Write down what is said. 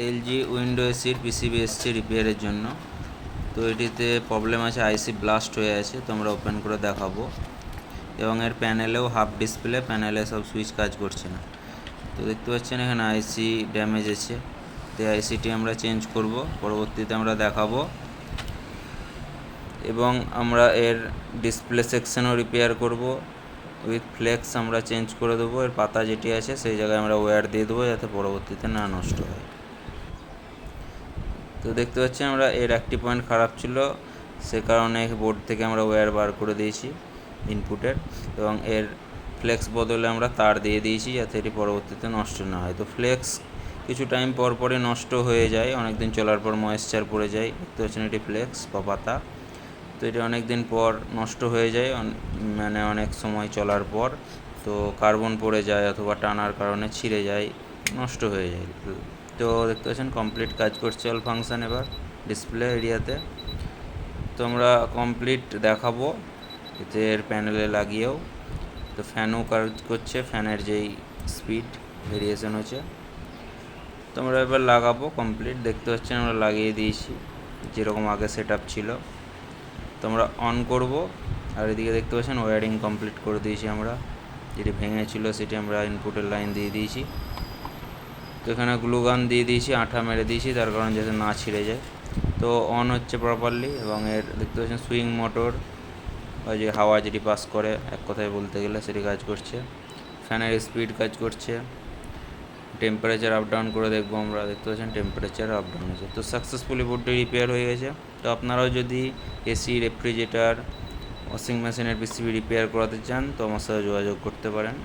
LG window এসির PCB এসছে রিপেয়ারের জন্য। তো এটিতে প্রবলেম আছে, আইসি ব্লাস্ট হয়ে আছে, তো আমরা ওপেন করে দেখাবো। এবং এর প্যানেলেও হাফ ডিসপ্লে, প্যানেলে সব সুইচ কাজ করছে না। তো দেখতে পাচ্ছেন এখানে আইসি ড্যামেজ আছে, তো আইসিটি আমরা চেঞ্জ করব, পরবর্তীতে আমরা দেখাবো। এবং আমরা এর ডিসপ্লে সেকশনও রিপেয়ার করব, উইথ ফ্লেক্স আমরা চেঞ্জ করে দেবো। এর পাতা যেটি আছে সেই জায়গায় আমরা ওয়্যার দিয়ে দেবো যাতে পরবর্তীতে না নষ্ট হয়। তো দেখতে পাচ্ছি আমরা এর একটি পয়েন্ট খারাপ ছিল, সে কারণে বোর্ড থেকে আমরা ওয়্যার বার করে দিয়েছি ইনপুটের, এবং এর ফ্লেক্স বদলে আমরা তার দিয়ে দিয়েছি যাতে এটি পরবর্তীতে নষ্ট না হয়। তো ফ্লেক্স কিছু টাইম পর পরে নষ্ট হয়ে যায়, অনেক দিন চলার পর ময়েশ্চার পড়ে যায়। দেখতে পাচ্ছেন এটি ফ্লেক্স বা পাতা, তো এটি অনেক দিন পর নষ্ট হয়ে যায়, মানে অনেক সময় চলার পর। তো কার্বন পড়ে যায় অথবা টানার কারণে ছিঁড়ে যায়, নষ্ট হয়ে যায়। তো দেখতে পাচ্ছেন কমপ্লিট কাজ করছে অল ফাংশান এবার ডিসপ্লে এরিয়াতে। তো আমরা কমপ্লিট দেখাবো এতে এর প্যানেলে লাগিয়েও। তো ফ্যানও কাজ করছে, ফ্যানের যেই স্পিড ভেরিয়েশন হচ্ছে। তো আমরা এবার লাগাবো কমপ্লিট, দেখতে পাচ্ছেন আমরা লাগিয়ে দিয়েছি যেরকম আগে সেট আপ ছিল। তো আমরা অন করব, আর এদিকে দেখতে পাচ্ছেন ওয়্যারিং কমপ্লিট করে দিয়েছি আমরা, যেটি ভেঙেছিল সেটি আমরা ইনপুটের লাইন দিয়ে দিয়েছি। তো এখানে গ্লুগান দিয়ে দিয়েছি, আঠা মেরে দিয়েছি তার কারণ যাতে না ছিঁড়ে যায়। তো অন হচ্ছে প্রপারলি, এবং এর দেখতে পাচ্ছেন সুইং মোটর, ওই যে হাওয়া যেটি পাস করে এক কথায় বলতে গেলে সেটি কাজ করছে। ফ্যানের স্পিড কাজ করছে। টেম্পারেচার আপ ডাউন করে দেখবো আমরা, দেখতে পাচ্ছেন টেম্পারেচার আপ ডাউন হয়েছে। তো সাকসেসফুলি বোর্ডটি রিপেয়ার হয়ে গেছে। তো আপনারাও যদি এসি, রেফ্রিজারেটর, ওয়াশিং মেশিনের পিসিবি রিপেয়ার করাতে চান তো আমার সাথে যোগাযোগ করতে পারেন।